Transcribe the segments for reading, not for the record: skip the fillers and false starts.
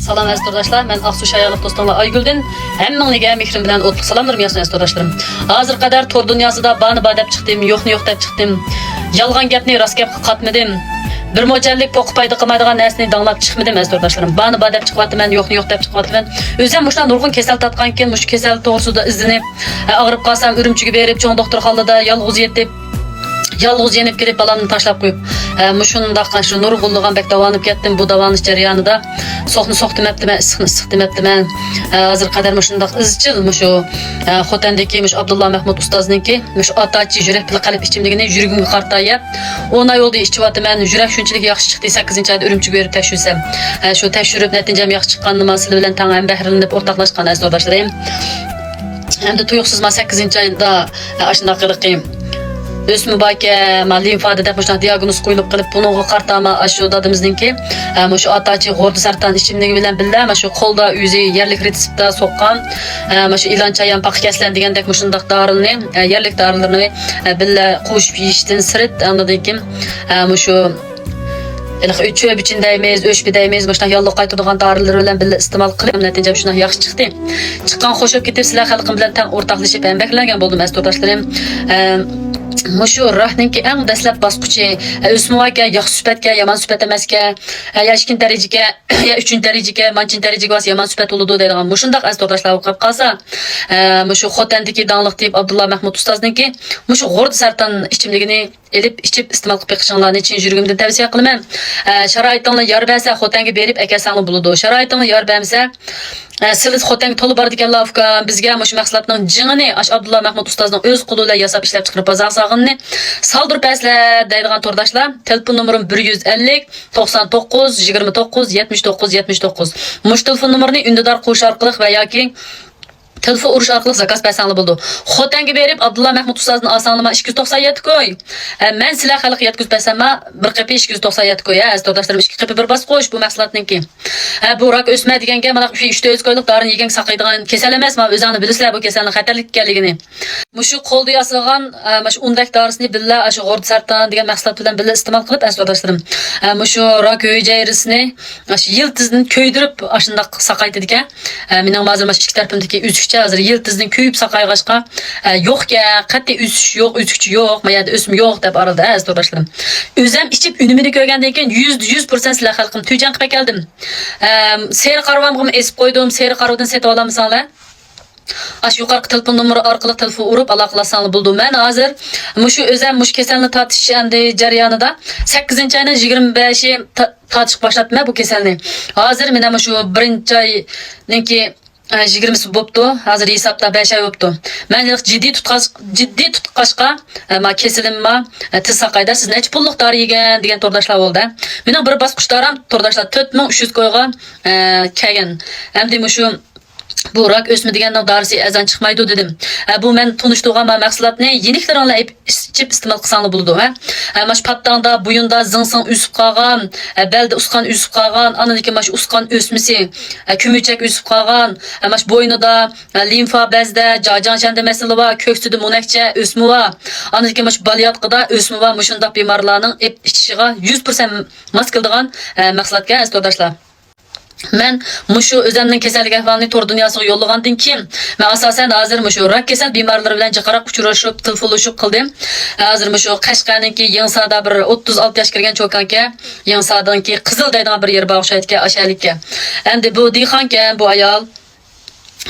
Salam aziz dostlar, ben Aksu Şayanlık dostumla Aygül'den hemmeniga mehrim bilen otluq salamlarım yasin aziz dostlarım. Hazır kadar tor dünyasida bani badep çıktım, yo'qni yo'q deb çıktım. Yalgan gapni rast gap qatmadim. Bir mo'jallik poqib payda qilmaydigan narsani danglab chiqmadim aziz dostlarım. Bani badep chiqyapman, yo'qni yo'q deb chiqyapman. O'zim mushuna nurg'un kasal tatgan ekan, mush kasal to'g'risida izlanib, og'rib qolsam Urumchiga berib, cho'ng doktorxonada yolg'iz yetib yalğız yenip girip balamni tashlab qo'yib, mushundaq shu nurg'unligan bek davolанib ketdim. Bu davolanish jarayonida so'qni so'q demabdiman, issiqni issiq demabdiman. Hozir qadar mushundaq izchil mushu Xotandagi mush Abdullah Mahmud ustozniki mush otachi yurak pil qalb ichimligini yuragimga qartayib 10 oy oldi ichiyapman. Yurak shunchalik yaxshi chiqdi. 8-oyda Urumchiga berib tekshirsam, shu tekshirib natijam yaxshi chiqqanini sizlar bilan tang ham bahrilanib o'rtoqlashgan aziz dostlarim. Endi tuyuqsiz 8-oyda ashunday qilib Üsmü baki limfada deb mushunday diagnoz qo'yilib qilib bunga qartama shu dadimizningki shu otachi g'o'rda sartan ichimligi bilan billa shu qo'lda o'zi yerlik retseptda so'qqan shu ilonchayan paq kaslan degandek mushundaq dorilarni yerlik dorilarni billa qo'shib yeyishdan sirt anladan keyin shu çöp içindeymeyiz, öşbideymeyiz, başına yallı qaytırdıgan dariler bilen billa istimal qilib natijam shuna yaxshi chiqdi. Chiqqan xo'shib ketib sizlar xalqim bilan tang o'rtoqlashib embaklagan bo'ldim aziz do'stlarim. Mushu rohninki eng dastlab bosqichi o'smoga yaxshi sifatga, yomon sifat emasga, yashkin darajaga, ya 3-darajaga, manchin darajaga vas yomon sifat bo'ladi deydigan mushundaq aziz do'stlar o'qib qolsa, mushu Xotandagi dangliq deb Abdullah Mahmud ustozniki mushu g'o'rda sartan ichimligini elib ichib iste'mol qilib beqishinglarni chin yuragimdan tavsiya qilaman. Sharoitingni yor bersa Xotanga berib akasangni bo'ladi. Sharoitingni yor bermasa siz Xotanga to'lib boradiganlar bizga mush mahsulotning jingini Abdullah Mahmud ustozning o'z qo'li bilan yasab ishlab chiqarib bozorsig'ini saldirib paslar deydigan to'rdoshlar. Telefon nomerim 150 99 29 79 79. Mush telefon nomerini undidor qo'sh orqali va yoki telefon urush orqali zakaz bersangiz bo'ldi. Xotanga berib Abdullah Mahmud ustozni olsangiz 297 qo'y. Men sizlar xalq yetkazib bersam bir qip 297 qo'y. Aziz do'stlarim 2 qip bir bas qo'yish bu mahsulotniki. Bu rak o'sma deganga mana 300 qo'ylik dorini yegan saqlaydigan kasal emas, men o'zingni bilasizlar bu kasalning xatarlik ekanligini. Mushu qo'lda yasalgan shu undak dorisini billa shu g'o'rda sartan degan mahsulot bilan billa iste'mol qilib aziz do'stlarim. Mushu rak hujayrisini shu yiltizni ko'ydirib ashundaq saqaytadi ekan. Mening hozir mana ikki tarafimdagi hozir yiltizning kuyib saqayg'ashqa yo'qga qat'iy o'sish yo'q, o'suvchi yo'q, mayada o'smi yo'q deb aralda aziz do'stlarim. O'zim ichib unumini ko'rgandan keyin 100% sizlar xalqim tuyjan qilib keldim. Seyr qarvamga esib qo'ydim, seyr qaruvdan setib olamsizlar. Yuqorqi telefon nomeri orqali telefon urib aloqalasanglar bo'ldi. Men hozir mushu o'zim mush kasalni tatish endi jarayonida 8-oyning 25-i tatishib boshlabman bu kasalni. Hozir men shu 1-oyninki 20 bo'pti. Hozir hisobda 5 oy bo'pti. Men jiddiy tutqashqa kesilma tiz saqayda siz necha pullik dori yegan degan to'rdoshlar bo'ldi. Mening bir bosqichdaram to'rdoshlar 4300 qo'ygan kelgan. Endi mushu bu rak o'smi deganning dorisi azan chiqmaydi dedim. Bu men tunishtirgan mahsulotni yeniklarni ichib iste'mol qilsanglar bo'ladi. Mash pattanda, buyunda zingsing o'sib qolgan, belda usqan o'sib qolgan, anadagi mash usqan o'smisi, kumuchak o'sib qolgan, mash bo'ynida limfa bezda, jajansanda masala va ko'ksida munakcha o'smi va anadagi mash balyotqida o'smi va mushundaq bemorlarning ichishiga 100% mos keladigan mahsulotga aziz do'stlar. Men mushu o'zimning kasallik ahvolini tor dunyosiga yo'llagandan keyin men asosan hozir mushu rak kasal bemorlar bilan jiqaroq uchrashib, telefonlashib qildim. Hozir mushu Qashqarniki Yangsada bir 36 yoshga kirgan cho'kanka, Yangsadanki Qizil deydigan bir yer bor o'shalikka, ashalikka. Endi bu dehqonka, bu ayol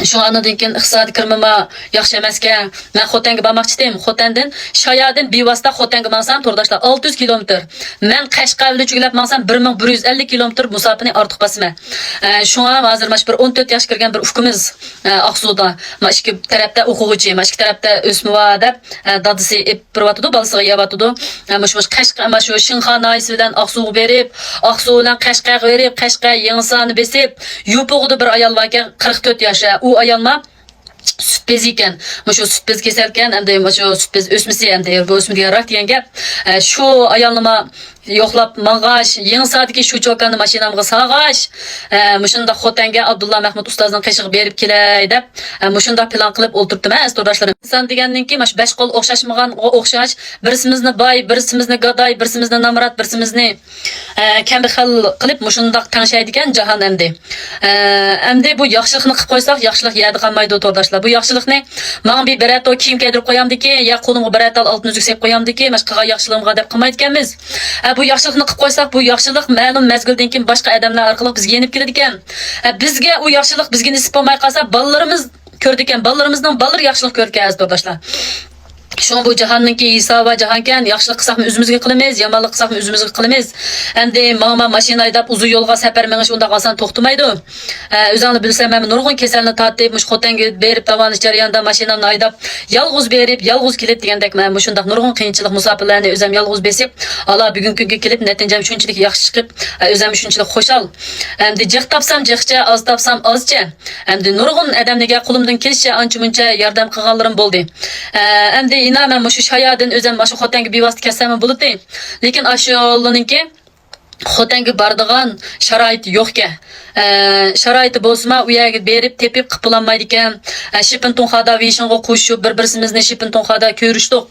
şu andan keyin iqtisodiy kirmama yaxshi emasga men Xotanga bormoqchi edim. Xotandan Shoyadan bevosita Xotanga mansam to'rdoshlar 600 kilometr. Men Qashqarda chuglab mansam 1150 kilometr musofani ortiq basman. Shunga hozir mana bir 14 yoshga kirgan bir ufqimiz Aqsuda, mana ikki tarafda o'quvchi, mana ikki tarafda o'smiva deb dadisi epirvatdi, balasiga yavatdi. Mana shu Qashqar, mana shu Shinxon noyisi bilan Aqsuga berib, Aqsu bilan Qashqarga berib, Qashqar Yangsani besib, yupug'da bir ayol var ekan 44 yoshda. U ayolma süt bezi ekan. Mushu süt bez keselkan, endi mushu süt bez o'smisi endi bu o'smi degan rak degan gap. Shu ayolnima yo'qlab mang'ash, yangi soatdagi shu cho'kani mashinamga sag'ash, mushunda Xotanga Abdulla Mahmud ustozning qishig'i berib kelay deb, mushunda plan qilib o'tirdim, astodashlarim. İnson degandan keyin mana shu 5 qo'l o'xshashmagan, o'xshash, birisimizni boy, birisimizni gadoy, birisimizni namrat, birisimizni kambag'al qilib mushunda tangshaydigan jahon endi. Endi bu yaxshilikni qilib qo'ysak, yaxshilik yerda qolmaydi to'rdoshlar. Bu yaxshilikni menga bir barato kiyim kiydirib qo'yamdiki, ya qo'limga barato oltin uzuk sepib qo'yamdiki, mana shu qilgan yaxshiligimga deb qilmaydi ekanmiz. Bu yaxshilikni qilib qo'ysak, bu yaxshilik ma'lum mezgildan keyin boshqa odamlar orqali bizga yenib keladi ekan. Bizga u yaxshilik bizga nisib bo'lmay qolsa, bolalarimiz ko'rdi ekan, bolalarimizning bollar yaxshilik ko'rgan to'rdoshlar. Şun bu cahannınki İsa ve cahanken yaxşılık qilsakmi özümüzge qilamiz, yomonlik qilsakmi özümüzge qilamiz. Endi mağma mashina haydab uzun yo'lga safar menish unda oson to'xtamaydi. O'zingni bilsam, men nurg'un kasalni tortib, mush Xotanga berib davonish jarayonida mashinamni haydab, yolg'iz berib, yolg'iz kelib degandek men mushundaq nurg'un qiyinchilik musofirlarni o'zim yolg'iz besib, ala bugungi kunga kelib natijam shunchalik yaxshi chiqib, o'zim shunchalik xushal. Endi jiq topsam jiqcha, oz topsam ozcha. Endi nurg'un odamlarga qo'limdan kelishcha ancha-muncha yordam qilganlarim bo'ldi. Endi men mushu shayodan o'zim mana shu Xotanga bevosita kelsam bo'ladi. Lekin ashularninki Xotanga boradigan sharoit yo'q-ku. Sharoiti bo'lsa, u yerga berib tepib qilolmaydi ekan. Shipin tunxada vishinga qo'shib bir-birimizni shipin tunxada ko'rishdik.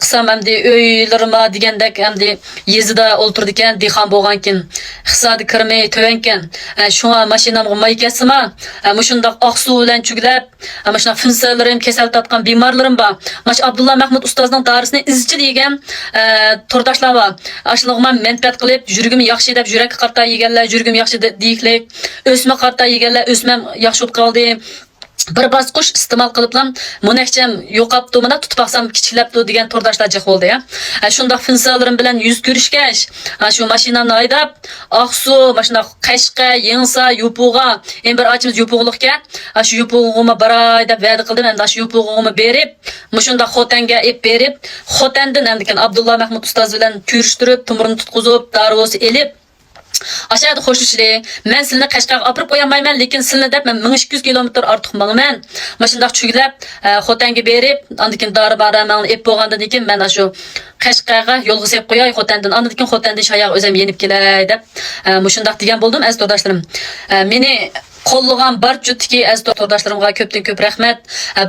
Qisam endi uylarima degandek endi yezida o'ltirdi ekan, dehqon bo'lgan ekan. Iqtisodiy kirmay to'van ekan. Shunga mashinamga may kesma, mushundaq oqsuv bilan chuglab, mana shuna finsalarim, kasal tatgan bemorlarim bor. Mana Abdulla Mahmud ustozning darisini izchi degan turdoshlar bor. Ashlig'man menfaat qilib, yurgim yaxshi deb yurakka qarta yeganlar, yurgim yaxshi deyiklik, o'sma qarta yeganlar, o'smam yaxshi bo'lib qoldi. Bir basqush iste'mol qiliblam, munahjam yo'qabdi, mana tutib baqsam kichiklabdi degan turdoshlar jiq bo'ldi ya. Shunda finsalarim bilan yuz ko'rishgach, shu mashinani haydab, Oqsuv, mashina Qashqa, Yengsa, Yupug'a, en bir ochimiz Yupug'likka, shu Yupug'imga baray deb va'da qildim, endi shu Yupug'imni berib, mushunda Xotanga ep berib, Xotandan endikan Abdulla Mahmud ustoz bilan ko'rishtirib, tumurni tutqizib, darosi elib aşağıda xo'shlashdi. Men sizni Qashqarga olib qo'yolmayman, lekin sizni deb men 1200 kilometr ortiq mangman. Mashundaq chuglab, Xotanga berib, andikin dori baramani ep bo'lgandan keyin men shu Qashqarga yo'lga sepib qo'yay, Xotandan, andikin Xotandan shayoq o'zim yenib kelay deb, mushundaq degan bo'ldim, aziz turdoshlarim. Meni qo'llagan barchutiki aziz turdoshlarimga ko'pdan ko'p rahmat.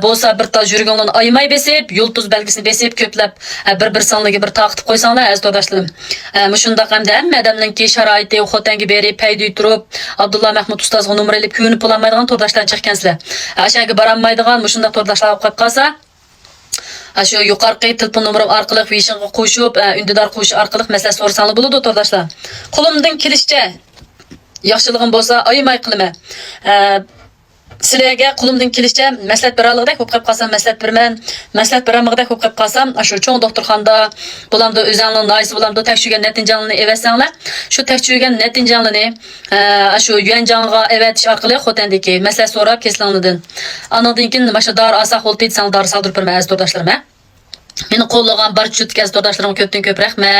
Bo'lsa bir tal yurganlarni aymay besib, yulduz belgisini besib ko'plab bir sonliga bir taqib qo'ysanglar aziz turdoshlarim. Mushundaq hamda hamma odamninki sharoiti Xotanga berib, paydo turib, Abdulla Mahmud ustozga nomer olib ko'nib bo'lmaydigan turdoshlar chiqqansizlar. Aşağıga borolmaydigan mushundaq turdoshlar olib qolsa, shu yuqorqi telefon nomerim orqali vishinga qo'shib, undidor qo'shish orqali masala so'rasanglar bo'ladi turdoshlar. Qo'limdan kelishcha yaxshiligim bo'lsa aymay qilaman. Sizlarga qo'limdan kelishcha maslahat beralag'idek bo'lib qolib qolsam maslahat berman. Maslahat beramag'idek bo'lib qolib qolsam, shu cho'ng doktorxonada bo'lamdi, o'zingizning noyisi bo'lamdi, tekshirgan natijalarni evatsanglar, shu tekshirgan natijalarni shu Yuanjanga evatish orqali Xotandagi maslahat so'rab keslanglardan. Andan keyin mana shu dori olsa qo'l tegsangiz dori soldirib berman aziz turdoshlarim. Meni qo'llagan barcha turdoshlarimga ko'pdan ko'p rahmat.